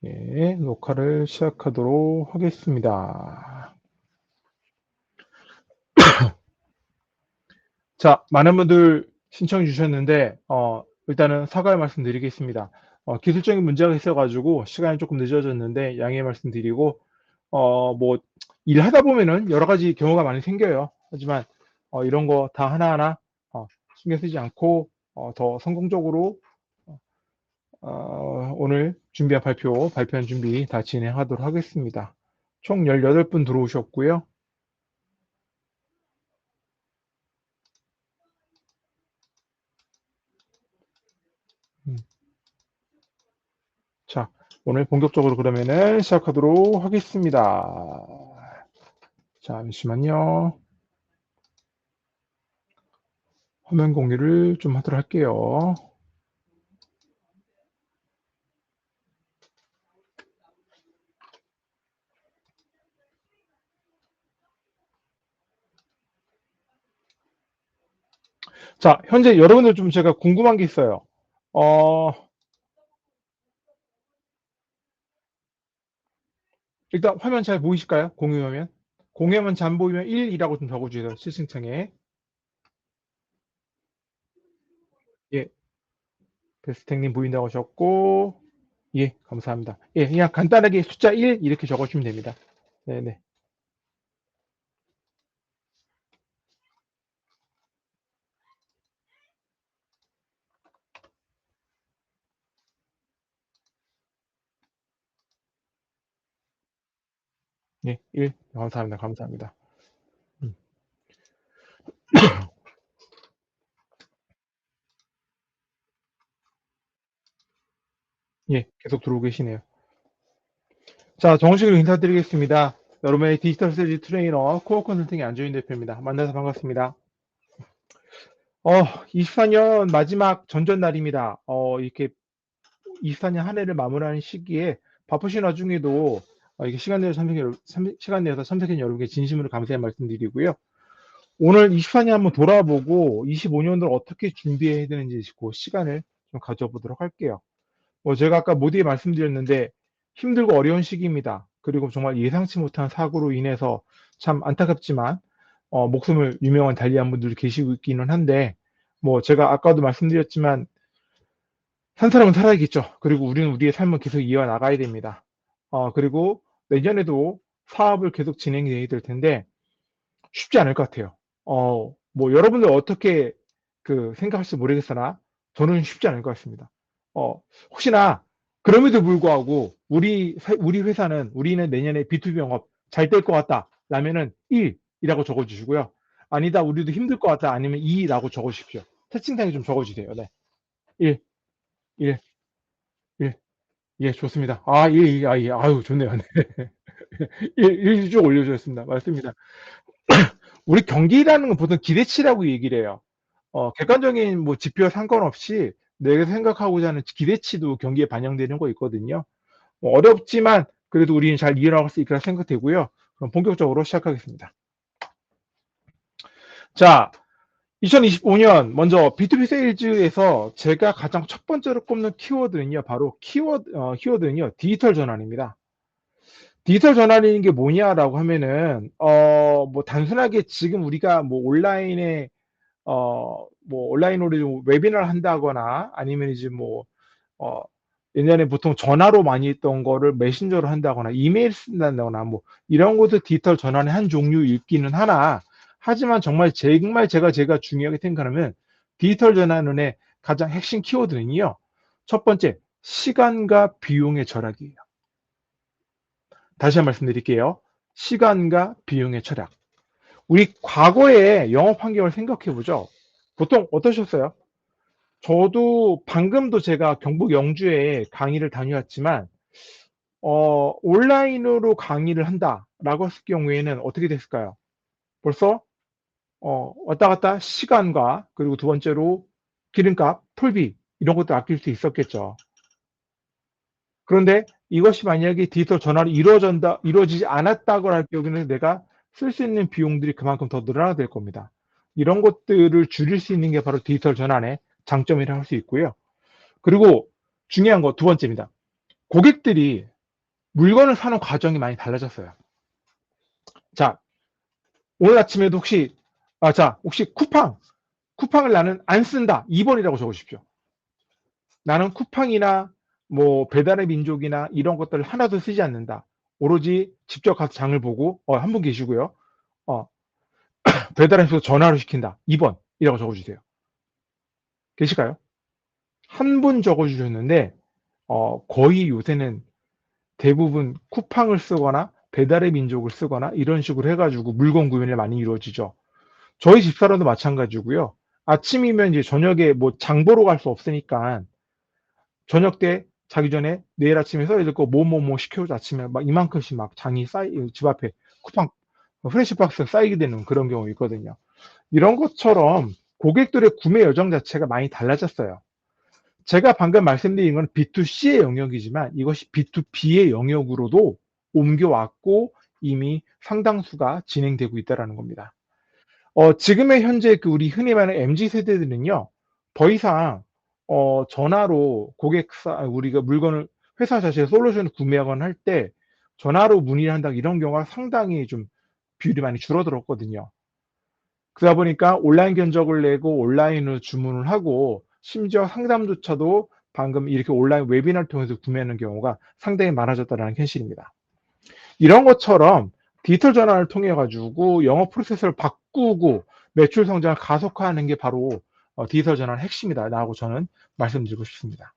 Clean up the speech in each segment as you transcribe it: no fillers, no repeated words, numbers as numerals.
예, 녹화를 시작하도록 하겠습니다. 자, 많은 분들 신청해 주셨는데, 일단은 사과의 말씀 드리겠습니다. 기술적인 문제가 있어가지고 시간이 조금 늦어졌는데 양해 말씀드리고, 뭐, 일하다 보면은 여러 가지 경우가 많이 생겨요. 하지만, 이런 거 다 하나하나, 신경 쓰지 않고, 더 성공적으로, 오늘 준비한 발표한 준비 다 진행하도록 하겠습니다. 총 18분 들어오셨고요. 음, 자, 오늘 본격적으로 그러면은 시작하도록 하겠습니다. 잠시만요. 화면 공유를 좀 하도록 할게요. 자, 현재 여러분들 좀 제가 궁금한 게 있어요. 어, 일단 화면 잘 보이실까요? 공유화면. 공유화면 잘 보이면 1이라고 좀 적어주세요. 채팅창에. 예, 베스탱님 보인다고 하셨고, 예, 감사합니다. 예, 그냥 간단하게 숫자 1 이렇게 적어주시면 됩니다. 네네. 예, 1. 감사합니다. 감사합니다. 음, 예, 계속 들어오고 계시네요. 자, 정식으로 인사드리겠습니다. 여러분의 디지털 세지 트레이너 코어 컨설팅의 안조인 대표입니다. 만나서 반갑습니다. 어, 24년 마지막 전전날입니다. 이렇게 24년 한 해를 마무리하는 시기에 바쁘신 와중에도 이렇게 시간 내서 참석해 여러분께 진심으로 감사의 말씀드리고요. 오늘 24년 한번 돌아보고 25년도를 어떻게 준비해야 되는지 그 시간을 좀 가져보도록 할게요. 제가 아까 모두에 말씀드렸는데 힘들고 어려운 시기입니다. 그리고 정말 예상치 못한 사고로 인해서 참 안타깝지만 목숨을 유명한 달리한 분들도 계시고 있기는 한데 제가 아까도 말씀드렸지만 산 사람은 살아야겠죠. 그리고 우리는 우리의 삶을 계속 이어나가야 됩니다. 그리고 내년에도 사업을 계속 진행해야 될 텐데 쉽지 않을 것 같아요. 여러분들 어떻게 생각할지 모르겠으나 저는 쉽지 않을 것 같습니다. 혹시나 그럼에도 불구하고 우리 회사는 우리는 내년에 B2B 영업 잘 될 것 같다. 라면은 1이라고 적어주시고요. 아니다, 우리도 힘들 것 같다. 아니면 2라고 적어주십시오. 채팅창에 좀 적어주세요. 네. 1, 1, 1. 예, 좋습니다. 아, 예, 예, 아, 예. 아유, 좋네요. 네. 1쭉 올려주셨습니다. 맞습니다. 우리 경기라는 건 보통 기대치라고 얘기를 해요. 객관적인 지표와 상관없이 내가 생각하고자 하는 기대치도 경기에 반영되는 거 있거든요. 어렵지만 그래도 우리는 잘 이어나갈 수 있리라 생각되고요. 그럼 본격적으로 시작하겠습니다. 자, 2025년 먼저 B2B 세일즈에서 제가 가장 첫 번째로 꼽는 키워드는요, 바로 키워드는요, 디지털 전환입니다. 디지털 전환이라는 게 뭐냐라고 하면은, 단순하게 지금 우리가 온라인으로 좀 웨비나를 한다거나 아니면 이제 어, 예전에 보통 전화로 많이 했던 거를 메신저로 한다거나 이메일 쓴다거나 이런 것도 디지털 전환의 한 종류 있기는 하나, 하지만 정말 제가 중요하게 생각하면 디지털 전환의 가장 핵심 키워드는요. 첫 번째, 시간과 비용의 절약이에요. 다시 한 번 말씀드릴게요. 시간과 비용의 절약. 우리 과거의 영업 환경을 생각해 보죠. 보통 어떠셨어요? 저도 방금도 제가 경북 영주에 강의를 다녀왔지만 온라인으로 강의를 한다라고 했을 경우에는 어떻게 됐을까요? 벌써 왔다 갔다 시간과 그리고 두 번째로 기름값, 톨비 이런 것도 아낄 수 있었겠죠. 그런데 이것이 만약에 디지털 전환이 이루어지지 않았다고 할 경우에는 내가 쓸 수 있는 비용들이 그만큼 더 늘어나게 될 겁니다. 이런 것들을 줄일 수 있는 게 바로 디지털 전환의 장점이라 할 수 있고요. 그리고 중요한 거 두 번째입니다. 고객들이 물건을 사는 과정이 많이 달라졌어요. 자, 오늘 아침에도 혹시 쿠팡을 나는 안 쓴다. 2번이라고 적으십시오. 나는 쿠팡이나 뭐 배달의 민족이나 이런 것들을 하나도 쓰지 않는다. 오로지 직접 가서 장을 보고, 한 분 계시고요. 어, 배달의 민족 전화로 시킨다. 2번이라고 적어주세요. 계실까요? 한 분 적어주셨는데, 거의 요새는 대부분 쿠팡을 쓰거나 배달의 민족을 쓰거나 이런 식으로 해가지고 물건 구매를 많이 이루어지죠. 저희 집사람도 마찬가지고요. 아침이면 이제 저녁에 뭐 장 보러 갈 수 없으니까 저녁 때 자기 전에 내일 아침에 써야 될 거 뭐뭐뭐 시켜서 아침에 막 이만큼씩 막 장이 집 앞에 쿠팡 프레시박스가 쌓이게 되는 그런 경우 있거든요. 이런 것처럼 고객들의 구매 여정 자체가 많이 달라졌어요. 제가 방금 말씀드린 건 B2C의 영역이지만 이것이 B2B의 영역으로도 옮겨왔고 이미 상당수가 진행되고 있다는 겁니다. 지금의 현재 우리 흔히 말하는 MZ 세대들은요, 더 이상 전화로 우리가 물건을 회사 자체의 솔루션을 구매하거나 할 때 전화로 문의를 한다 이런 경우가 상당히 좀 비율이 많이 줄어들었거든요. 그러다 보니까 온라인 견적을 내고 온라인으로 주문을 하고 심지어 상담조차도 방금 이렇게 온라인 웨비나를 통해서 구매하는 경우가 상당히 많아졌다는 현실입니다. 이런 것처럼 디지털 전환을 통해 가지고 영업 프로세스를 바꾸고 매출 성장을 가속화하는 게 바로 디지털 전환의 핵심이다라고 저는 말씀드리고 싶습니다.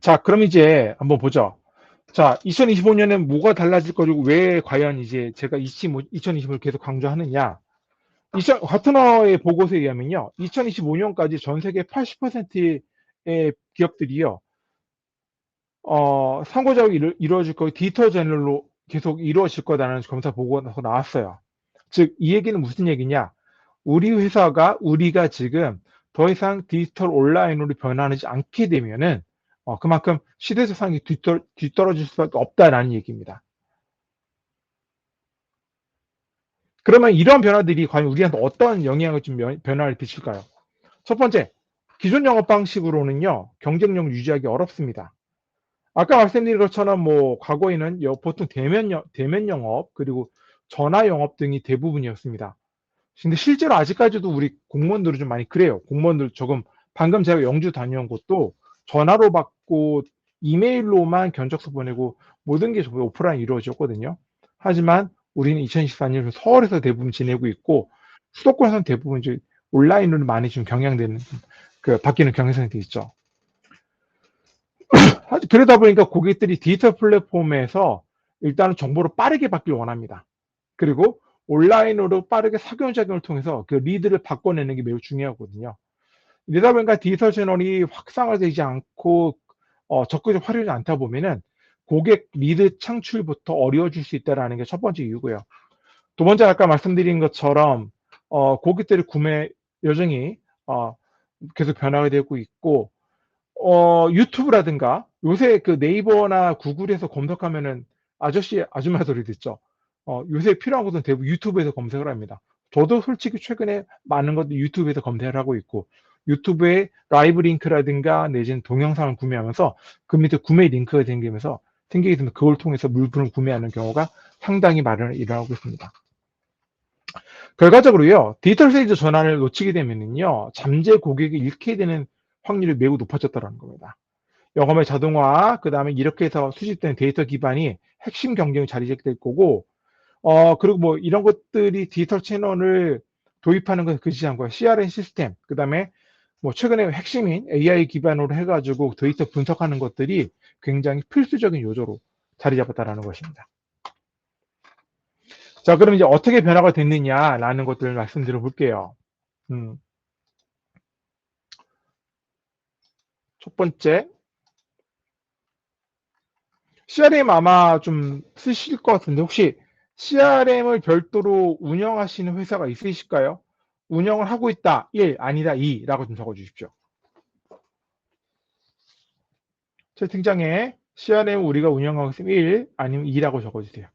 자, 그럼 이제 한번 보죠. 자, 2025년엔 뭐가 달라질 거고 왜 과연 이제 제가 2025를 계속 강조하느냐? 가트너의 보고서에 의하면요, 2025년까지 전 세계 80%의 기업들이요, 상호 작업이 이루어질 거고 디지털 채널로 계속 이루어질 거다라는 검사 보고가 나왔어요. 즉, 이 얘기는 무슨 얘기냐? 우리가 지금 더 이상 디지털 온라인으로 변화하지 않게 되면은 그만큼 시대적상이 뒤떨어질 수밖에 없다라는 얘기입니다. 그러면 이런 변화들이 과연 우리한테 어떤 영향을 좀 변화를 미칠까요? 첫 번째, 기존 영업 방식으로는요, 경쟁력 유지하기 어렵습니다. 아까 말씀드린 것처럼 뭐 과거에는 보통 대면 영업 그리고 전화 영업 등이 대부분이었습니다. 근데 실제로 아직까지도 우리 공무원들은 좀 많이 그래요. 공무원들 조금 방금 제가 영주 다녀온 곳도 전화로 받고 이메일로만 견적서 보내고 모든 게 전부 오프라인 이루어졌거든요. 하지만 우리는 2024년 서울에서 대부분 지내고 있고 수도권에서는 대부분 이제 온라인으로 많이 좀 경향되는 바뀌는 경향성이 돼 있죠. 그러다 보니까 고객들이 디지털 플랫폼에서 일단은 정보를 빠르게 받길 원합니다. 그리고 온라인으로 빠르게 상호작용을 통해서 그 리드를 바꿔내는 게 매우 중요하거든요. 이러다 보니까 디지털 채널이 확산화되지 않고 적극적으로 활용하지 않다 보면은 고객 리드 창출부터 어려워질 수 있다는 게 첫 번째 이유고요. 두 번째, 아까 말씀드린 것처럼 고객들의 구매 여정이 계속 변화가 되고 있고, 유튜브라든가 요새 네이버나 구글에서 검색하면은 아줌마 소리 듣죠. 요새 필요한 것은 대부분 유튜브에서 검색을 합니다. 저도 솔직히 최근에 많은 것들 유튜브에서 검색을 하고 있고, 유튜브에 라이브 링크라든가 내지는 동영상을 구매하면서 그 밑에 구매 링크가 생기게 되면 그걸 통해서 물품을 구매하는 경우가 상당히 많이 일어나고 있습니다. 결과적으로요, 디지털 세이즈 전환을 놓치게 되면은요, 잠재 고객을 잃게 되는 확률이 매우 높아졌다는 겁니다. 영업의 자동화, 그 다음에 이렇게 해서 수집된 데이터 기반이 핵심 경쟁이 자리 잡게 될 거고, 그리고 뭐 이런 것들이 디지털 채널을 도입하는 것은 그렇지 않고요. CRM 시스템, 그 다음에 뭐 최근에 핵심인 AI 기반으로 해가지고 데이터 분석하는 것들이 굉장히 필수적인 요소로 자리 잡았다는 것입니다. 자, 그럼 이제 어떻게 변화가 됐느냐라는 것들을 말씀드려 볼게요. 음, 첫 번째, CRM 아마 좀 쓰실 것 같은데 혹시 CRM을 별도로 운영하시는 회사가 있으실까요? 운영을 하고 있다. 1, 아니다. 2라고 좀 적어 주십시오. 채팅창에 CRM 우리가 운영하고 있으면 1, 아니면 2라고 적어 주세요.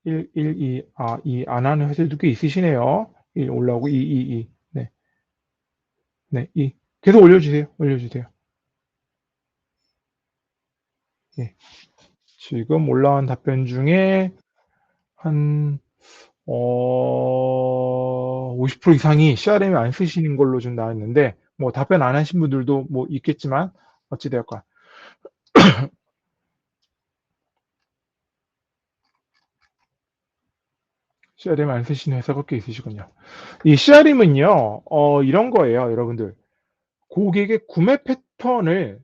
1, 1, 2, 2 안 하는 회사들도 꽤 있으시네요. 1 올라오고 2, 2, 2. 네, 계속 올려주세요. 올려주세요. 예. 지금 올라온 답변 중에 한, 50% 이상이 CRM을 안 쓰시는 걸로 좀 나왔는데, 뭐 답변 안 하신 분들도 뭐 있겠지만, 어찌되었건. CRM 안 쓰시는 회사가 꽤 있으시군요. 이 CRM은요, 이런 거예요, 여러분들. 고객의 구매 패턴을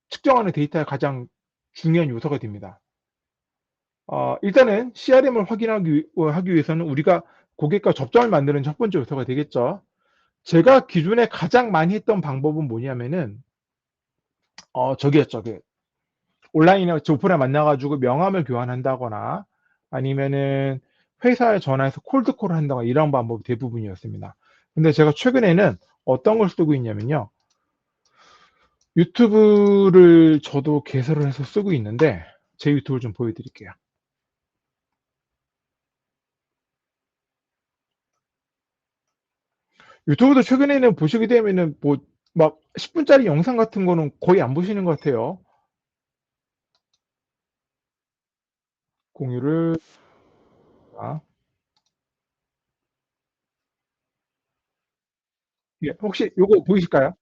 측정하는 데이터가 가장 중요한 요소가 됩니다. 일단은 CRM을 하기 위해서는 우리가 고객과 접점을 만드는 첫 번째 요소가 되겠죠. 제가 기존에 가장 많이 했던 방법은 뭐냐면은, 저기였죠. 온라인에 오프라인 만나가지고 명함을 교환한다거나 아니면은 회사에 전화해서 콜드콜을 한다거나 이런 방법이 대부분이었습니다. 근데 제가 최근에는 어떤 걸 쓰고 있냐면요. 유튜브를 저도 개설을 해서 쓰고 있는데 제 유튜브를 좀 보여드릴게요. 유튜브도 최근에는 보시게 되면은 뭐 막 10분짜리 영상 같은 거는 거의 안 보시는 것 같아요. 공유를 아, 예, 혹시 요거 보이실까요?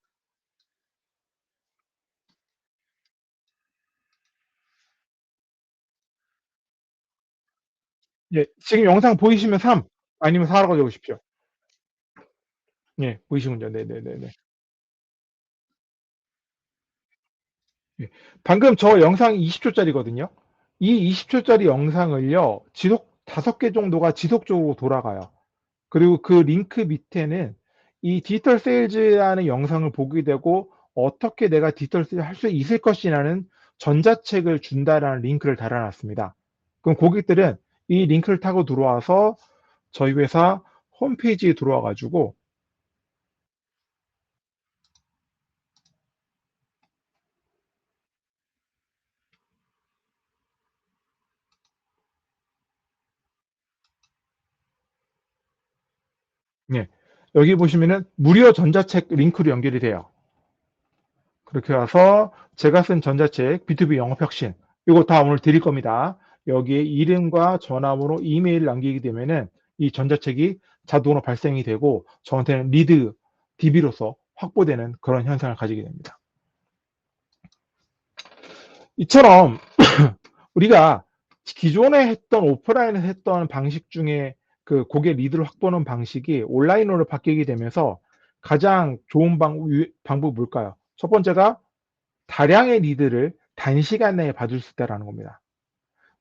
예, 지금 영상 보이시면 3 아니면 4라고 적으십시오. 예, 보이시군요. 네네네네. 예. 방금 저 영상 20초짜리거든요. 이 20초짜리 영상을요, 지속 5개 정도가 지속적으로 돌아가요. 그리고 그 링크 밑에는 이 디지털 세일즈라는 영상을 보게 되고 어떻게 내가 디지털 세일즈 할 수 있을 것이라는 전자책을 준다라는 링크를 달아 놨습니다. 그럼 고객들은 이 링크를 타고 들어와서 저희 회사 홈페이지에 들어와 가지고 예. 여기 보시면은 무료 전자책 링크로 연결이 돼요. 그렇게 와서 제가 쓴 전자책 B2B 영업혁신 이거 다 오늘 드릴 겁니다. 여기에 이름과 전화번호, 이메일을 남기게 되면은 이 전자책이 자동으로 발생이 되고 저한테는 리드 DB로서 확보되는 그런 현상을 가지게 됩니다. 이처럼 우리가 기존에 했던 오프라인에서 했던 방식 중에 그 고객 리드를 확보하는 방식이 온라인으로 바뀌게 되면서 가장 좋은 방법이 뭘까요? 첫 번째가 다량의 리드를 단시간 내에 받을 수 있다라는 겁니다.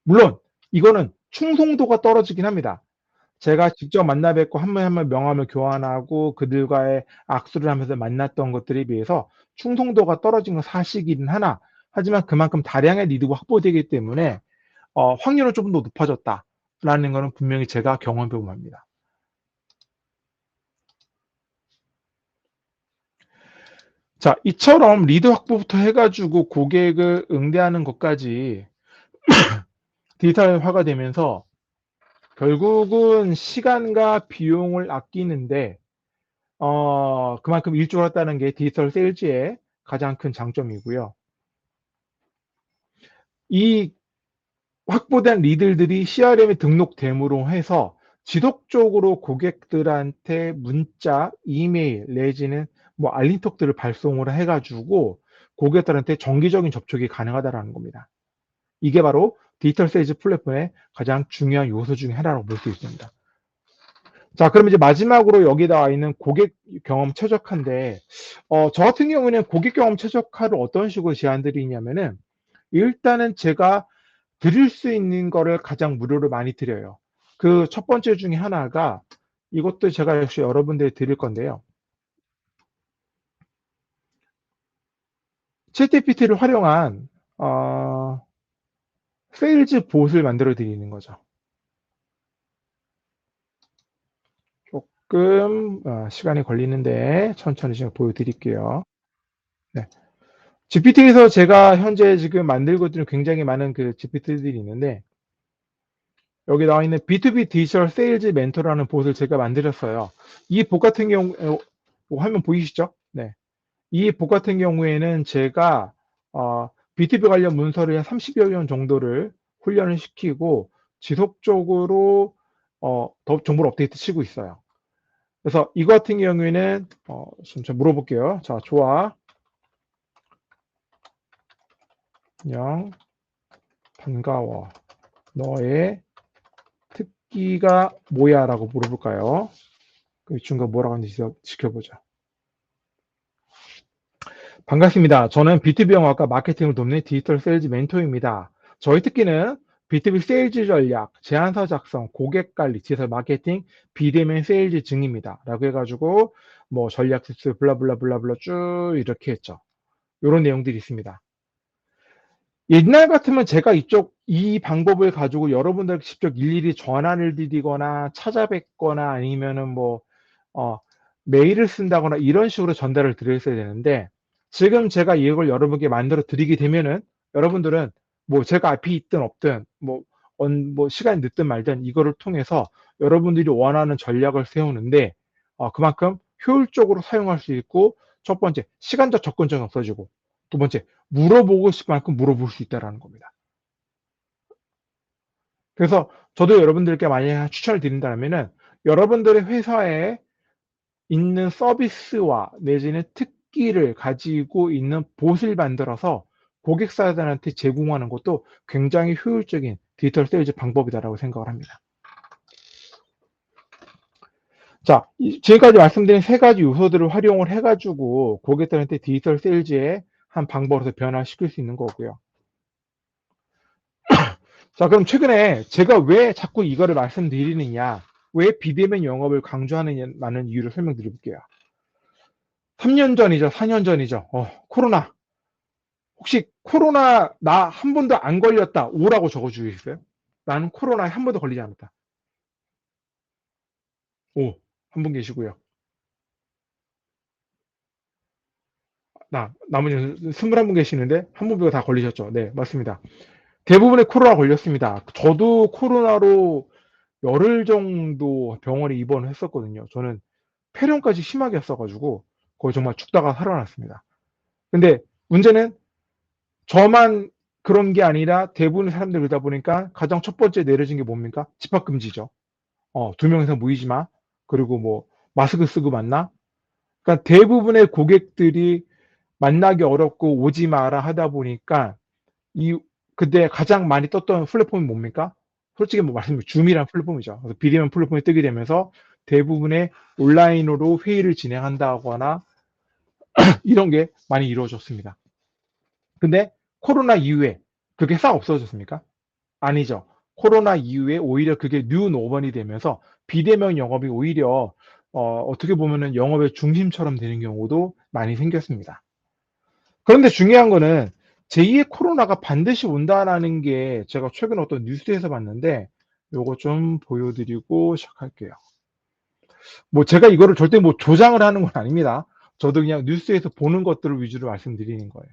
물론 이거는 충성도가 떨어지긴 합니다. 제가 직접 만나 뵙고 한 명 한 명 명함을 교환하고 그들과의 악수를 하면서 만났던 것들에 비해서 충성도가 떨어진 건 사실이긴 하나 하지만 그만큼 다량의 리드가 확보되기 때문에 확률은 조금 더 높아졌다라는 거는 분명히 제가 경험해 본 바입니다. 자, 이처럼 리드 확보부터 해가지고 고객을 응대하는 것까지 디지털화가 되면서 결국은 시간과 비용을 아끼는데 그만큼 일조를 했다는 게 디지털 세일즈의 가장 큰 장점이고요. 이 확보된 리들들이 CRM에 등록됨으로 해서 지속적으로 고객들한테 문자, 이메일 내지는 뭐 알림톡들을 발송을 해가지고 고객들한테 정기적인 접촉이 가능하다라는 겁니다. 이게 바로 디지털 세일즈 플랫폼의 가장 중요한 요소 중에 하나라고 볼 수 있습니다. 자, 그럼 이제 마지막으로 여기 나와 있는 고객 경험 최적화인데, 저 같은 경우는 고객 경험 최적화를 어떤 식으로 제안드리냐면은, 일단은 제가 드릴 수 있는 거를 가장 무료로 많이 드려요. 그 첫 번째 중에 하나가, 이것도 제가 역시 여러분들이 드릴 건데요. 챗GPT를 활용한, 세일즈 봇을 만들어 드리는 거죠. 조금, 시간이 걸리는데, 천천히 좀 보여드릴게요. 네. GPT에서 제가 현재 지금 만들고 있는 굉장히 많은 그 GPT들이 있는데 여기 나와 있는 B2B 디지털 세일즈 멘토라는 봇을 제가 만들었어요. 이 봇 같은 경우 요 화면 보이시죠? 네. 이 복 같은 경우에는 제가 BTP 관련 문서를 한 30여 년 정도를 훈련을 시키고 지속적으로 더 정보를 업데이트 치고 있어요. 그래서 이거 같은 경우에는 지금 제가 물어볼게요. 자, 좋아. 안녕. 반가워. 너의 특기가 뭐야? 라고 물어볼까요? 그 친구가 뭐라고 하는지 지켜보자. 반갑습니다. 저는 B2B 영어학과 마케팅을 돕는 디지털 세일즈 멘토입니다. 저희 특기는 B2B 세일즈 전략, 제안서 작성, 고객 관리, 디지털 마케팅, 비대면 세일즈 증입니다. 라고 해가지고 뭐 전략 팁스 블라블라블라블라 쭉 이렇게 했죠. 이런 내용들이 있습니다. 옛날 같으면 제가 이 방법을 가지고 여러분들께 직접 일일이 전화를 드리거나 찾아뵙거나 아니면은 어, 메일을 쓴다거나 이런 식으로 전달을 드렸어야 되는데 지금 제가 이걸 여러분께 만들어 드리게 되면은 여러분들은 뭐 제가 앞에 있든 없든 뭐 시간이 늦든 말든 이거를 통해서 여러분들이 원하는 전략을 세우는데 그만큼 효율적으로 사용할 수 있고 첫 번째 시간적 접근성이 없어지고 두 번째 물어보고 싶은 만큼 물어볼 수 있다라는 겁니다. 그래서 저도 여러분들께 만약에 추천을 드린다면은 여러분들의 회사에 있는 서비스와 내지는 특기를 가지고 있는 봇을 만들어서 고객사들한테 제공하는 것도 굉장히 효율적인 디지털 세일즈 방법이다라고 생각을 합니다. 자, 지금까지 말씀드린 세 가지 요소들을 활용을 해가지고 고객들한테 디지털 세일즈의 한 방법으로서 변화시킬 수 있는 거고요. 자, 그럼 최근에 제가 왜 자꾸 이거를 말씀드리느냐, 왜 비대면 영업을 강조하느냐는 이유를 설명드려볼게요. 3년 전이죠, 4년 전이죠. 코로나. 혹시 코로나 나 한 번도 안 걸렸다, 오라고 적어주겠어요? 나는 코로나에 한 번도 걸리지 않았다. 오, 한 분 계시고요. 나머지 21분 계시는데 한 분 빼고 다 걸리셨죠? 네, 맞습니다. 대부분의 코로나 걸렸습니다. 저도 코로나로 열흘 정도 병원에 입원을 했었거든요. 저는 폐렴까지 심하게 했어가지고 거의 정말 죽다가 살아났습니다. 근데 문제는 저만 그런 게 아니라 대부분의 사람들 그러다 보니까 가장 첫 번째 내려진 게 뭡니까? 집합금지죠. 2명 이상 모이지 마. 그리고 뭐 마스크 쓰고 만나. 그러니까 대부분의 고객들이 만나기 어렵고 오지 마라 하다 보니까 이 그때 가장 많이 떴던 플랫폼이 뭡니까? 솔직히 뭐 말씀드리면 줌이라는 플랫폼이죠. 그래서 비대면 플랫폼이 뜨게 되면서 대부분의 온라인으로 회의를 진행한다거나 이런 게 많이 이루어졌습니다. 근데 코로나 이후에 그게 싹 없어졌습니까? 아니죠. 코로나 이후에 오히려 그게 뉴 노멀이 되면서 비대면 영업이 오히려 어떻게 보면은 영업의 중심처럼 되는 경우도 많이 생겼습니다. 그런데 중요한 거는 제2의 코로나가 반드시 온다라는 게 제가 최근 어떤 뉴스에서 봤는데 요거 좀 보여드리고 시작할게요. 뭐 제가 이거를 절대 뭐 조장을 하는 건 아닙니다. 저도 그냥 뉴스에서 보는 것들을 위주로 말씀드리는 거예요.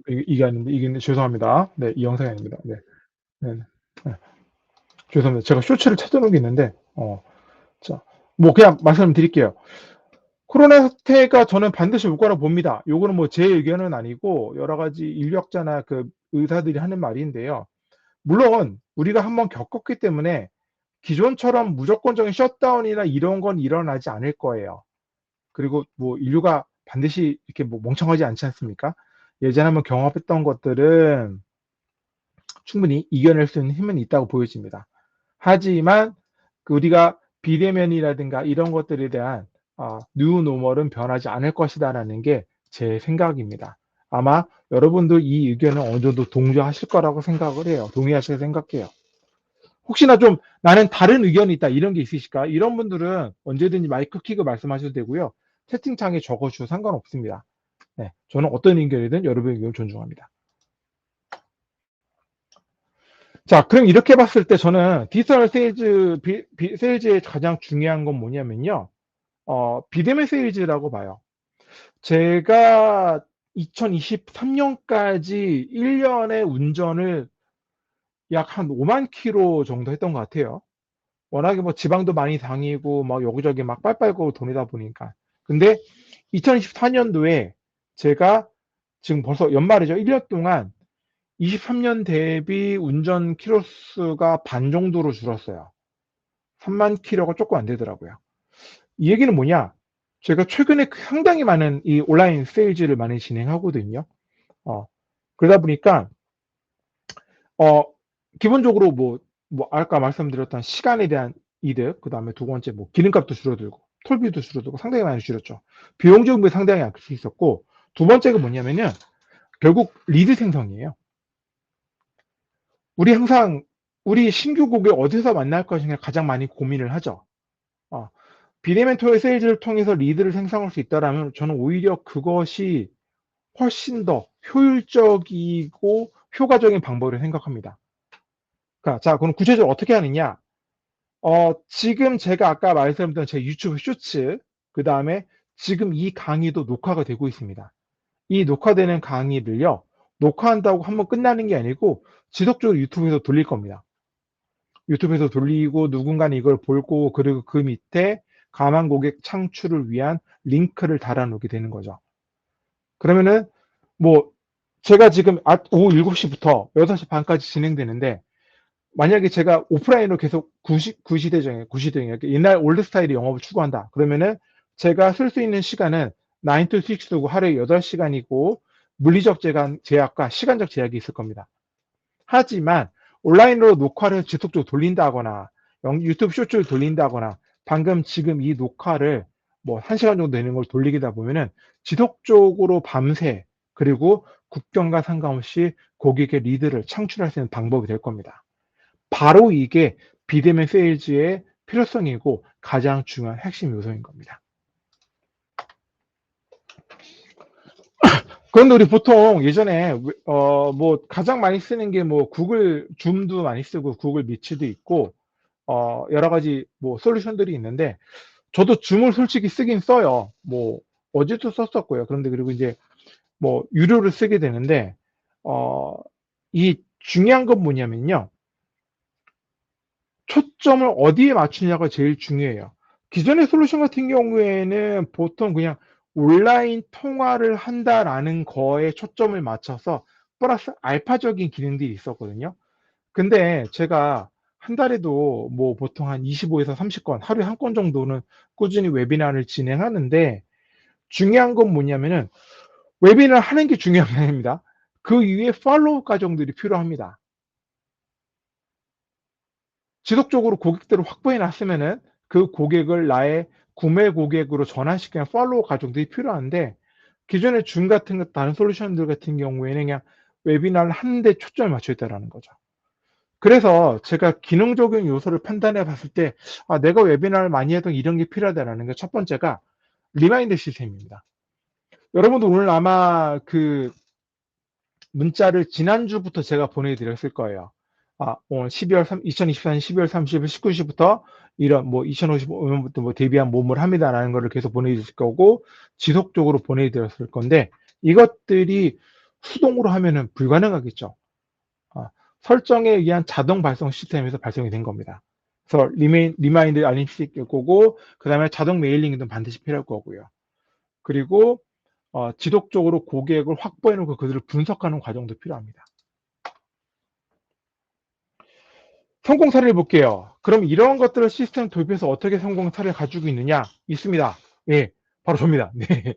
이게 아닌데 이게 죄송합니다. 네, 이 영상이 아닙니다. 네, 네, 네. 죄송합니다. 제가 쇼츠를 찾아놓은 게 있는데 자, 뭐 그냥 말씀드릴게요. 코로나 사태가 저는 반드시 올 거라 봅니다. 요거는 뭐 제 의견은 아니고 여러 가지 인력자나 그 의사들이 하는 말인데요. 물론 우리가 한번 겪었기 때문에 기존처럼 무조건적인 셧다운이나 이런 건 일어나지 않을 거예요. 그리고 뭐 인류가 반드시 이렇게 뭐 멍청하지 않지 않습니까? 예전에 한번 경험했던 것들은 충분히 이겨낼 수 있는 힘은 있다고 보여집니다. 하지만 우리가 비대면이라든가 이런 것들에 대한 뉴 노멀은 변하지 않을 것이다라는 게 제 생각입니다. 아마 여러분도 이 의견을 어느 정도 동조하실 거라고 생각을 해요. 동의하실 생각해요. 혹시나 좀 나는 다른 의견이 있다 이런 게 있으실까? 이런 분들은 언제든지 마이크 켜고 말씀하셔도 되고요. 채팅창에 적어주셔도 상관없습니다. 네, 저는 어떤 의견이든 여러분의 의견을 존중합니다. 자, 그럼 이렇게 봤을 때 저는 디지털 세일즈의 가장 중요한 건 뭐냐면요. 비대면 세일즈라고 봐요. 제가 2023년까지 1년의 운전을 약 한 5만 킬로 정도 했던 것 같아요. 워낙에 뭐 지방도 많이 다니고 막 여기저기 막 빨빨고 다니다 보니까. 근데 2024년도에 제가 지금 벌써 연말이죠. 1년 동안 23년 대비 운전 키로수가 반 정도로 줄었어요. 3만 킬로가 조금 안 되더라고요. 이 얘기는 뭐냐? 제가 최근에 상당히 많은 이 온라인 세일즈를 많이 진행하거든요. 어, 그러다 보니까 어, 기본적으로 뭐 아까 말씀드렸던 시간에 대한 이득, 그 다음에 두 번째 뭐 기름값도 줄어들고 톨비도 줄어들고 상당히 많이 줄였죠. 비용적인 게 상당히 아낄 수 있었고, 두 번째가 뭐냐면은 결국 리드 생성이에요. 우리 항상 우리 신규 고객 어디서 만날 것인가 가장 많이 고민을 하죠. 어, 비대면 토의 세일즈를 통해서 리드를 생성할 수 있다라면 저는 오히려 그것이 훨씬 더 효율적이고 효과적인 방법을 생각합니다. 자, 그럼 구체적으로 어떻게 하느냐? 지금 제가 아까 말씀드린 제 유튜브 쇼츠, 그 다음에 지금 이 강의도 녹화가 되고 있습니다. 이 녹화되는 강의를요, 녹화한다고 한번 끝나는 게 아니고 지속적으로 유튜브에서 돌릴 겁니다. 유튜브에서 돌리고 누군가는 이걸 보고 그리고 그 밑에 가망 고객 창출을 위한 링크를 달아놓게 되는 거죠. 그러면은 뭐 제가 지금 오후 7시부터 6시 반까지 진행되는데 만약에 제가 오프라인으로 계속 구시대적인 옛날 올드 스타일의 영업을 추구한다. 그러면은 제가 쓸 수 있는 시간은 9 to 6고 하루에 8시간이고 물리적 제약과 시간적 제약이 있을 겁니다. 하지만 온라인으로 녹화를 지속적으로 돌린다거나 유튜브 쇼츠를 돌린다거나 방금 지금 이 녹화를 뭐 1시간 정도 되는 걸 돌리다 보면은 지속적으로 밤새 그리고 국경과 상관없이 고객의 리드를 창출할 수 있는 방법이 될 겁니다. 바로 이게 비대면 세일즈의 필요성이고 가장 중요한 핵심 요소인 겁니다. 그런데 우리 보통 예전에 뭐 가장 많이 쓰는 게 뭐 구글 줌도 많이 쓰고 구글 미츠도 있고 여러 가지 뭐 솔루션들이 있는데 저도 줌을 솔직히 쓰긴 써요. 뭐 어제도 썼었고요. 그런데 그리고 이제 뭐 유료를 쓰게 되는데 이 중요한 건 뭐냐면요. 초점을 어디에 맞추냐가 제일 중요해요. 기존의 솔루션 같은 경우에는 보통 그냥 온라인 통화를 한다라는 거에 초점을 맞춰서 플러스 알파적인 기능들이 있었거든요. 근데 제가 한 달에도 뭐 보통 한 25에서 30건, 하루에 한 건 정도는 꾸준히 웨비나를 진행하는데 중요한 건 뭐냐면은 웨비나를 하는 게 중요한 게 아닙니다. 그 이후에 팔로우 과정들이 필요합니다. 지속적으로 고객들을 확보해 놨으면은 그 고객을 나의 구매 고객으로 전환시키는 팔로우 과정들이 필요한데 기존의 줌 같은 다른 솔루션들 같은 경우에는 그냥 웨비나를 하는 데 초점을 맞춰 있다라는 거죠. 그래서 제가 기능적인 요소를 판단해 봤을 때 내가 웨비나를 많이 해도 이런 게 필요하다라는 게 첫 번째가 리마인드 시스템입니다. 여러분도 오늘 아마 그 문자를 지난주부터 제가 보내드렸을 거예요. 오늘 2024년 12월 30일 19시부터 이런 뭐 2055년부터 뭐 대비한 모험을 합니다라는 거를 계속 보내주실 거고 지속적으로 보내드렸을 건데 이것들이 수동으로 하면은 불가능하겠죠. 설정에 의한 자동 발송 시스템에서 발송이 된 겁니다. 그래서 리마인드 알림 시킬 거고 그 다음에 자동 메일링도 반드시 필요할 거고요. 그리고 지속적으로 고객을 확보해 놓고 그들을 분석하는 과정도 필요합니다. 성공 사례를 볼게요. 그럼 이런 것들을 시스템 도입해서 어떻게 성공 사례를 가지고 있느냐? 있습니다. 예, 바로 접니다. 네.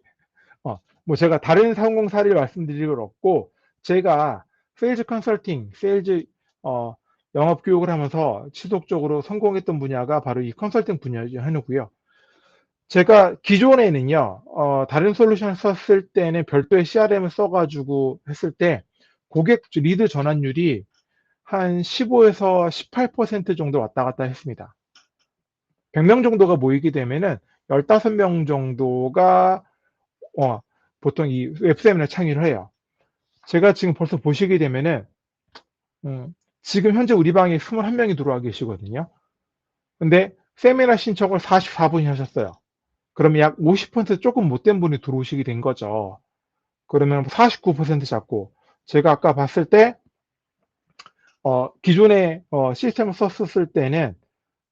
뭐 제가 다른 성공 사례를 말씀드릴 건 없고, 제가 세일즈 컨설팅, 세일즈 영업 교육을 하면서 지속적으로 성공했던 분야가 바로 이 컨설팅 분야 중 하나고요. 제가 기존에는요, 다른 솔루션을 썼을 때는 별도의 CRM을 써가지고 했을 때 고객 리드 전환율이 한 15에서 18% 정도 왔다 갔다 했습니다. 100명 정도가 모이게 되면은 15명 정도가 보통 이 웹세미나 창의를 해요. 제가 지금 벌써 보시게 되면은 지금 현재 우리 방에 21명이 들어와 계시거든요. 근데 세미나 신청을 44분이 하셨어요. 그러면 약 50% 조금 못된 분이 들어오시게 된 거죠. 그러면 49% 잡고 제가 아까 봤을 때 기존에 시스템을 썼을 때는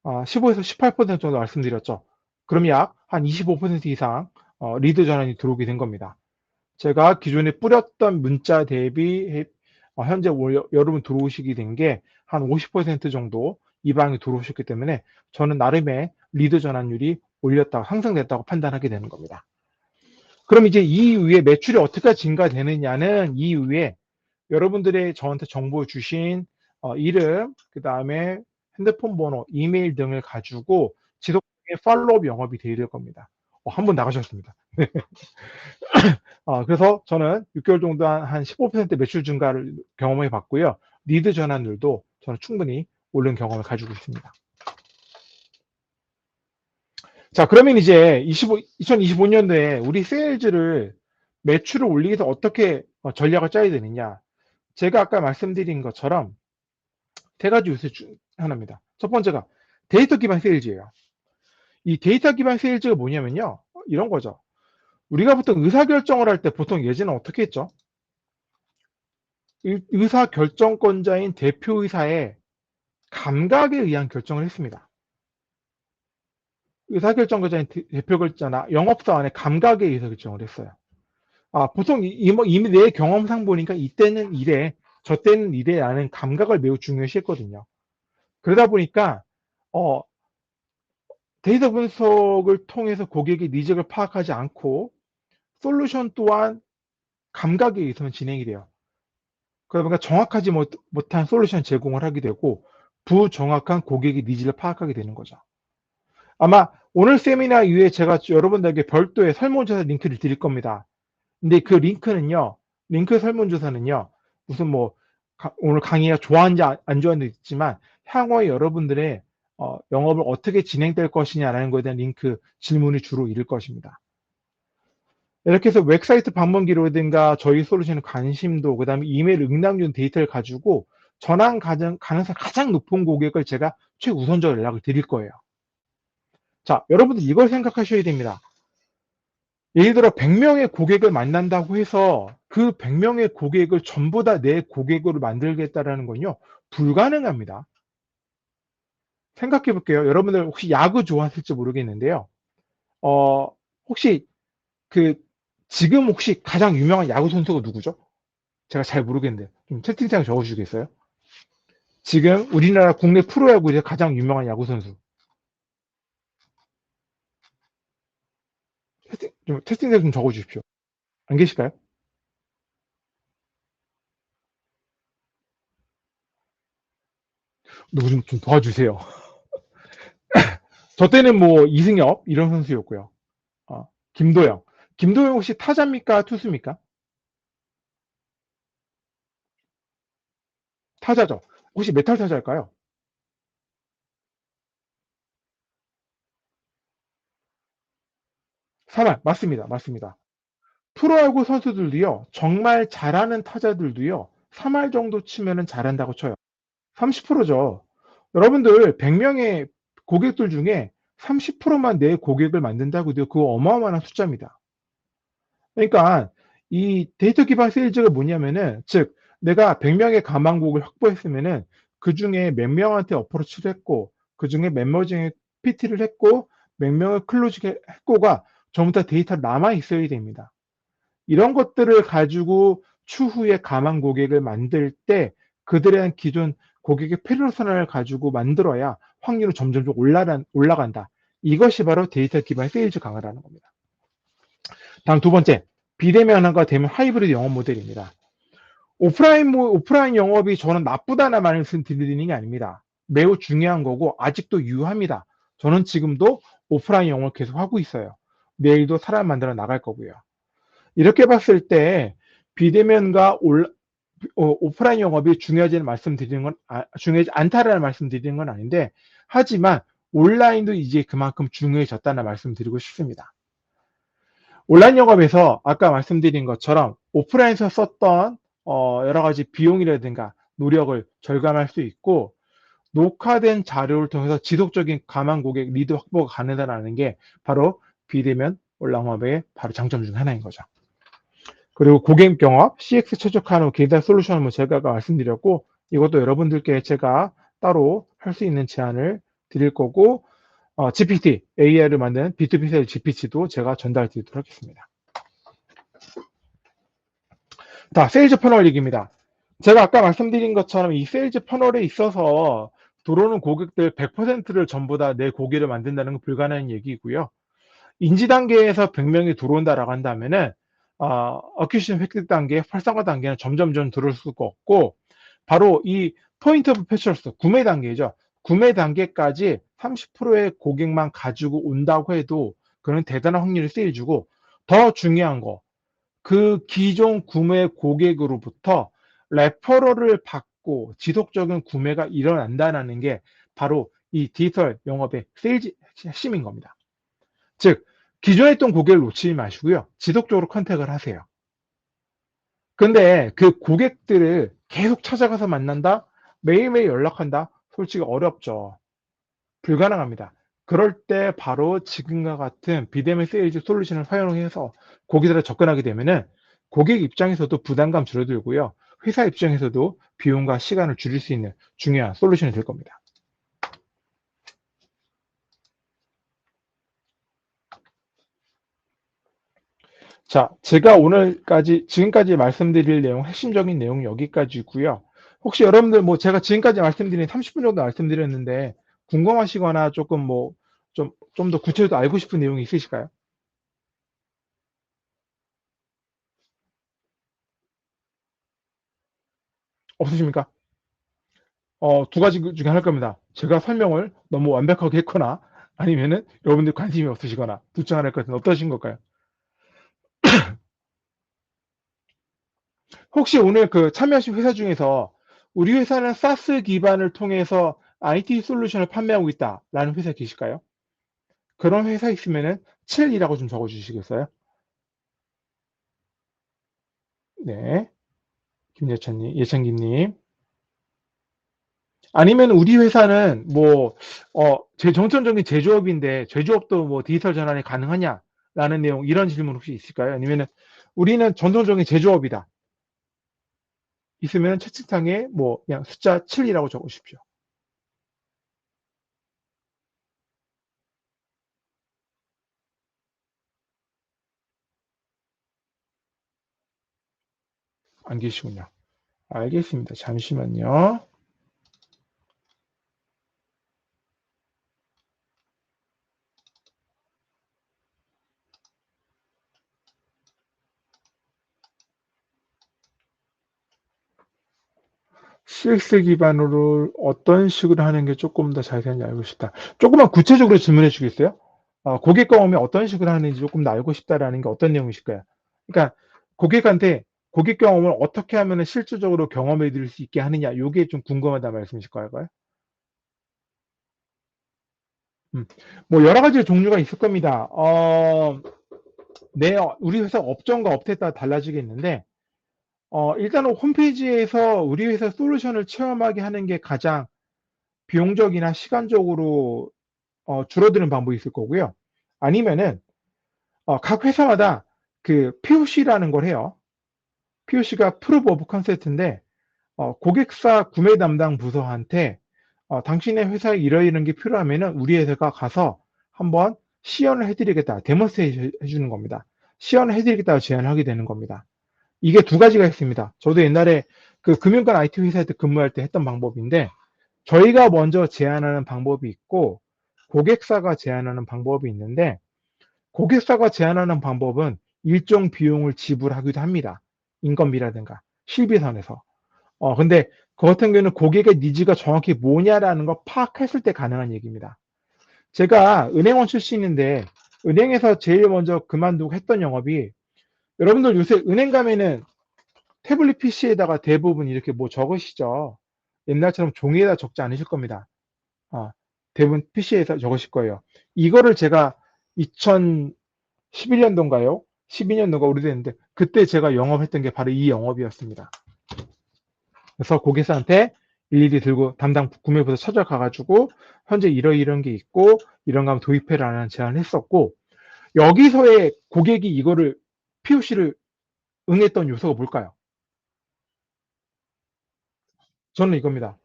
15에서 18% 정도 말씀드렸죠. 그럼 약 한 25% 이상 리드 전환이 들어오게 된 겁니다. 제가 기존에 뿌렸던 문자 대비 현재 여러분 들어오시게 된 게 한 50% 정도 이 방에 들어오셨기 때문에 저는 나름의 리드 전환율이 올렸다고 상승됐다고 판단하게 되는 겁니다. 그럼 이제 이 이후에 매출이 어떻게 증가되느냐는 이 이후에 여러분들의 저한테 정보 주신 이름, 그 다음에 핸드폰 번호, 이메일 등을 가지고 지속적인 팔로업 영업이 되어야 겁니다. 한 번 나가셨습니다. 그래서 저는 6개월 정도 한 15% 매출 증가를 경험해 봤고요. 리드 전환율도 저는 충분히 오른 경험을 가지고 있습니다. 자, 그러면 이제 2025년도에 우리 세일즈를 매출을 올리기 위해서 어떻게 전략을 짜야 되느냐. 제가 아까 말씀드린 것처럼 세 가지 요소 중 하나입니다. 첫 번째가 데이터 기반 세일즈예요. 이 데이터 기반 세일즈가 뭐냐면요. 이런 거죠. 우리가 보통 의사결정을 할 때 보통 예전에 어떻게 했죠? 의사결정권자인 대표이사의 감각에 의한 결정을 했습니다. 의사결정권자인 대표결자나 영업사원의 감각에 의해서 결정을 했어요. 보통 이미 내 경험상 보니까 이때는 이래, 저 때는 이래라는 감각을 매우 중요시 했거든요. 그러다 보니까 데이터 분석을 통해서 고객의 니즈를 파악하지 않고 솔루션 또한 감각에 의해서만 진행이 돼요. 그러다 보니까 정확하지 못한 솔루션 제공을 하게 되고 부정확한 고객의 니즈를 파악하게 되는 거죠. 아마 오늘 세미나 이후에 제가 여러분들에게 별도의 설문조사 링크를 드릴 겁니다. 근데 그 링크는요, 링크 설문조사는요, 무슨 뭐 오늘 강의가 좋아하는지 안 좋아하는지 있지만 향후에 여러분들의 영업을 어떻게 진행될 것이냐라는 것에 대한 링크 질문이 주로 이를 것입니다. 이렇게 해서 웹사이트 방문 기록이든가 저희 솔루션의 관심도, 그 다음에 이메일 응답률 데이터를 가지고 전환 가능성 가장 높은 고객을 제가 최우선적으로 연락을 드릴 거예요. 자, 여러분들 이걸 생각하셔야 됩니다. 예를 들어 100명의 고객을 만난다고 해서 그 100명의 고객을 전부 다 내 고객으로 만들겠다라는 건요, 불가능합니다. 생각해 볼게요. 여러분들 혹시 야구 좋아하실지 모르겠는데요. 혹시 지금 혹시 가장 유명한 야구 선수가 누구죠? 제가 잘 모르겠는데 좀 채팅창에 적어주시겠어요? 지금 우리나라 국내 프로야구에서 가장 유명한 야구 선수. 채팅창에 좀 적어주십시오. 안 계실까요? 누구 좀 도와주세요. 저 때는 뭐 이승엽 이런 선수였고요. 김도영. 김도영 혹시 타자입니까? 투수입니까? 타자죠. 혹시 메탈 타자일까요? 3할. 맞습니다. 맞습니다. 프로야구 선수들도요, 정말 잘하는 타자들도요, 3할 정도 치면은 잘한다고 쳐요. 30%죠. 여러분들 100명의 고객들 중에 30%만 내 고객을 만든다고 해도 그거 어마어마한 숫자입니다. 그러니까 이 데이터 기반 세일즈가 뭐냐면은, 즉 내가 100명의 가망국을 확보했으면은 그 중에 몇 명한테 어프로치를 했고, 그 중에 몇 명 중에 PT를 했고, 몇 명을 클로즈 했고가 전부 다 데이터가 남아 있어야 됩니다. 이런 것들을 가지고 추후에 가망 고객을 만들 때 그들에 대한 기존 고객의 페르소나를 가지고 만들어야 확률은 점점 올라간다. 이것이 바로 데이터 기반 세일즈 강화라는 겁니다. 다음 두 번째, 비대면화가 되면 하이브리드 영업 모델입니다. 오프라인 영업이 저는 나쁘다는 말씀을 드리는 게 아닙니다. 매우 중요한 거고 아직도 유효합니다. 저는 지금도 오프라인 영업을 계속 하고 있어요. 내일도 사람 만들어 나갈 거고요. 이렇게 봤을 때 비대면과 오프라인 영업이 중요하지는 말씀드리는 건 중요하지 않다라는 말씀드리는 건 아닌데, 하지만 온라인도 이제 그만큼 중요해졌다는 말씀드리고 싶습니다. 온라인 영업에서 아까 말씀드린 것처럼 오프라인에서 썼던 여러 가지 비용이라든가 노력을 절감할 수 있고, 녹화된 자료를 통해서 지속적인 가망 고객 리드 확보가 가능하다는 게 바로 비대면 온라인 영업의 바로 장점 중 하나인 거죠. 그리고 고객 경험, CX 최적화하는 개발 솔루션을 뭐 제가 아까 말씀드렸고, 이것도 여러분들께 제가 따로 할 수 있는 제안을 드릴 거고, GPT, AI를 만든 B2B 세일 GPT도 제가 전달 드리도록 하겠습니다. 자, 세일즈 퍼널 얘기입니다. 제가 아까 말씀드린 것처럼 이 세일즈 퍼널에 있어서 들어오는 고객들 100%를 전부 다 내 고객을 만든다는 건 불가능한 얘기고요. 인지 단계에서 100명이 들어온다라고 한다면은 어큐션 획득 단계, 활성화 단계는 점점점 들어올 수가 없고, 바로 이 포인트 오브 패처스 구매 단계죠. 구매 단계까지 30%의 고객만 가지고 온다고 해도 그는 대단한 확률을 세일주고, 더 중요한 거, 그 기존 구매 고객으로부터 레퍼럴을 받고 지속적인 구매가 일어난다는 게 바로 이 디지털 영업의 세일즈 핵심인 겁니다. 즉, 기존에 있던 고객을 놓치지 마시고요. 지속적으로 컨택을 하세요. 근데 그 고객들을 계속 찾아가서 만난다? 매일매일 연락한다? 솔직히 어렵죠. 불가능합니다. 그럴 때 바로 지금과 같은 비대면 세일즈 솔루션을 활용해서 고객들에 접근하게 되면은 고객 입장에서도 부담감 줄어들고요. 회사 입장에서도 비용과 시간을 줄일 수 있는 중요한 솔루션이 될 겁니다. 자, 제가 지금까지 말씀드릴 내용, 핵심적인 내용 여기까지고요. 혹시 여러분들 뭐 제가 지금까지 말씀드린 30분 정도 말씀드렸는데 궁금하시거나 조금 뭐 좀 더 구체적으로 알고 싶은 내용이 있으실까요? 없으십니까? 두 가지 중에 하나일 겁니다. 제가 설명을 너무 완벽하게 했거나 아니면은 여러분들 관심이 없으시거나 둘 중 하나일 것 같은데 어떠신 걸까요? 혹시 오늘 그 참여하신 회사 중에서 우리 회사는 사스 기반을 통해서 IT 솔루션을 판매하고 있다라는 회사 계실까요? 그런 회사 있으면은 7이라고 좀 적어 주시겠어요? 네. 예찬기님. 아니면 우리 회사는 뭐, 제 정통적인 제조업인데 제조업도 뭐 디지털 전환이 가능하냐라는 내용, 이런 질문 혹시 있을까요? 아니면은 우리는 전통적인 제조업이다. 있으면 채팅창에 뭐 그냥 숫자 7이라고 적어 주십시오. 안 계시군요. 알겠습니다. 잠시만요. CX 기반으로 어떤 식으로 하는 게 조금 더 자세한지 알고 싶다. 조금만 구체적으로 질문해 주시겠어요? 고객 경험이 어떤 식으로 하는지 조금 더 알고 싶다라는 게 어떤 내용이실까요? 그러니까 고객한테 고객 경험을 어떻게 하면 실질적으로 경험해 드릴 수 있게 하느냐, 요게 좀 궁금하다 말씀이실 까요? 음. 뭐 여러 가지 종류가 있을 겁니다. 우리 회사 업종과 업태에 따라 달라지겠는데, 일단은 홈페이지에서 우리 회사 솔루션을 체험하게 하는 게 가장 비용적이나 시간적으로 줄어드는 방법이 있을 거고요. 아니면은 각 회사마다 그 POC라는 걸 해요. POC가 Proof of Concept인데, 고객사 구매 담당 부서한테 당신의 회사에 이러이러한 게 필요하면은 우리 회사가 가서 한번 시연을 해드리겠다, 데몬스트레이션 해주는 겁니다. 시연을 해드리겠다고 제안을 하게 되는 겁니다. 이게 두 가지가 있습니다. 저도 옛날에 그 금융권 IT 회사에 근무할 때 했던 방법인데, 저희가 먼저 제안하는 방법이 있고 고객사가 제안하는 방법이 있는데, 고객사가 제안하는 방법은 일정 비용을 지불하기도 합니다. 인건비라든가 실비선에서. 근데 그 같은 경우는 고객의 니즈가 정확히 뭐냐라는 걸 파악했을 때 가능한 얘기입니다. 제가 은행원 출신인데 은행에서 제일 먼저 그만두고 했던 영업이 여러분들 요새 은행 가면은 태블릿 PC에다가 대부분 이렇게 뭐 적으시죠. 옛날처럼 종이에다 적지 않으실 겁니다. 대부분 PC에서 적으실 거예요. 이거를 제가 2011년도인가요? 12년도인가 오래됐는데 그때 제가 영업했던 게 바로 이 영업이었습니다. 그래서 고객사한테 일일이 들고 담당 구매부서 찾아가가지고 현재 이런 게 있고 이런 거 한번 도입해라는 제안을 했었고 여기서의 고객이 이거를 POC를 응했던 요소가 뭘까요? 저는 이겁니다.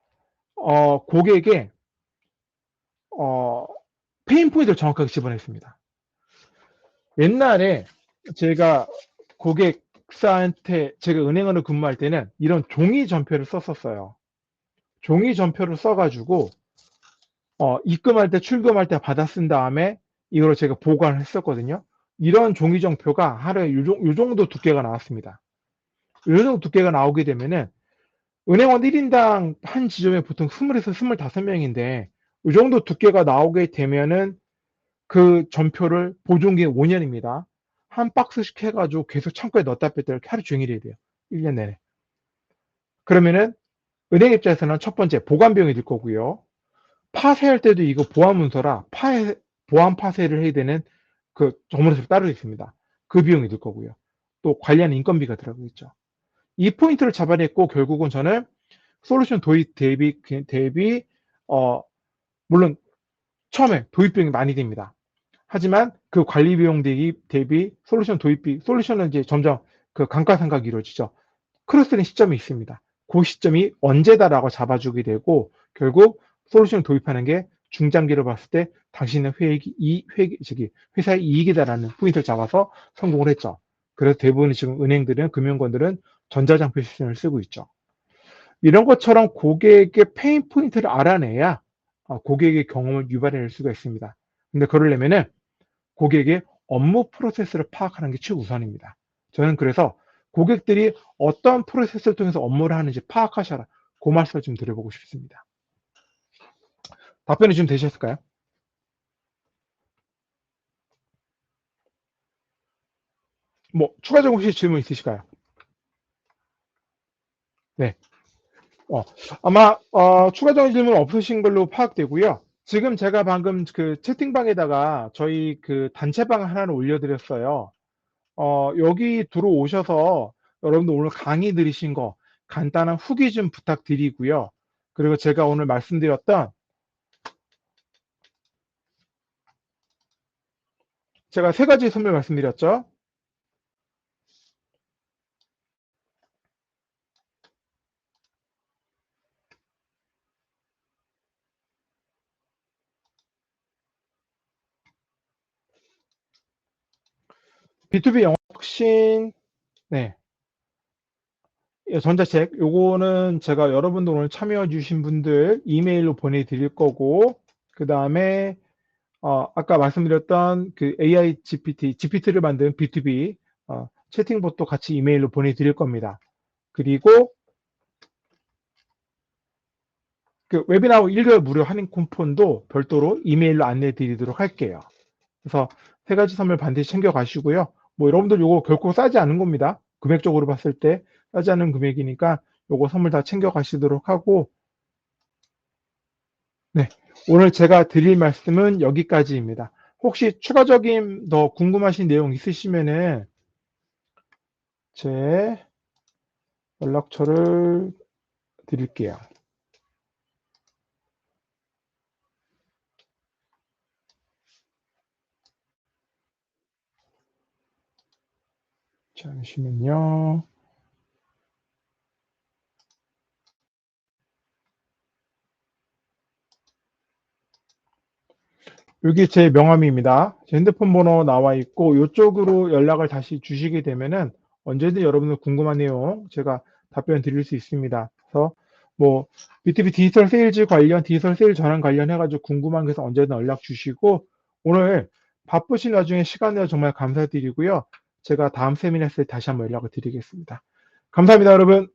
고객의 어, 페인 포인트를 정확하게 집어냈습니다. 옛날에 제가 고객사한테 제가 은행원을 근무할 때는 이런 종이 전표를 썼었어요. 종이 전표를 써가지고 입금할 때 출금할 때 받아 쓴 다음에 이걸 제가 보관을 했었거든요. 이런 종이 전표가 하루에 요 정도 두께가 나왔습니다. 요 정도 두께가 나오게 되면은 은행원 1인당 한 지점에 보통 20에서 25명인데 이 정도 두께가 나오게 되면은 그 전표를 보존기 5년입니다. 한 박스씩 해가지고 계속 창고에 넣었다 뺐다 이렇게 하루 종일 해야 돼요. 1년 내내. 그러면은 은행 입장에서는 첫 번째 보관 비용이 들 거고요. 파쇄할 때도 이거 보안 문서라 보안 파쇄를 해야 되는 그 전문서를 따로 있습니다. 그 비용이 들 거고요. 또 관련 인건비가 들어가겠죠. 이 포인트를 잡아냈고 결국은 저는 솔루션 도입 대비 물론 처음에 도입 비용이 많이 듭니다. 하지만 그 관리 비용 대비 솔루션 도입비 솔루션은 이제 점점 그 감가상각이 이루어지죠. 크로스된 시점이 있습니다. 그 시점이 언제다라고 잡아주게 되고 결국 솔루션을 도입하는 게 중장기로 봤을 때 당신의 회사의 이익이다라는 포인트를 잡아서 성공을 했죠. 그래서 대부분 지금 은행들은 금융권들은 전자장표 시스템을 쓰고 있죠. 이런 것처럼 고객의 페인 포인트를 알아내야 고객의 경험을 유발해낼 수가 있습니다. 근데 그러려면은 고객의 업무 프로세스를 파악하는 게 최우선입니다. 저는 그래서 고객들이 어떤 프로세스를 통해서 업무를 하는지 파악하셔라. 그 말씀을 좀 드려보고 싶습니다. 답변이 좀 되셨을까요? 뭐 추가적으로 혹시 질문 있으실까요? 네. 아마 추가적인 질문 없으신 걸로 파악되고요. 지금 제가 방금 그 채팅방에다가 저희 그 단체방 하나를 올려드렸어요. 여기 들어오셔서 여러분들 오늘 강의 들으신 거 간단한 후기 좀 부탁드리고요. 그리고 제가 오늘 말씀드렸던 제가 세 가지 선물 말씀드렸죠. B2B 영업 혁신, 네, 전자책, 요거는 제가 여러분들 오늘 참여해 주신 분들 이메일로 보내드릴 거고, 그 다음에 아까 말씀드렸던 그 AI GPT를 만든 B2B 채팅봇도 같이 이메일로 보내드릴 겁니다. 그리고 그 웨비나 1개월 무료 할인 쿠폰도 별도로 이메일로 안내 드리도록 할게요. 그래서 세 가지 선물 반드시 챙겨 가시고요. 뭐 여러분들 요거 결코 싸지 않은 겁니다. 금액적으로 봤을 때 싸지 않은 금액이니까 요거 선물 다 챙겨 가시도록 하고, 네. 오늘 제가 드릴 말씀은 여기까지입니다. 혹시 추가적인 더 궁금하신 내용 있으시면은 제 연락처를 드릴게요. 잠시만요. 여기 제 명함입니다. 제 핸드폰 번호 나와 있고 이쪽으로 연락을 다시 주시게 되면은 언제든 여러분들 궁금한 내용 제가 답변 드릴 수 있습니다. 그래서 뭐 B2B 디지털 세일즈 관련 디지털 세일 전환 관련해 가지고 궁금한 게 있어서 언제든 연락 주시고 오늘 바쁘신 와중에 시간 내어 정말 감사드리고요. 제가 다음 세미나에 다시 한번 연락을 드리겠습니다. 감사합니다, 여러분.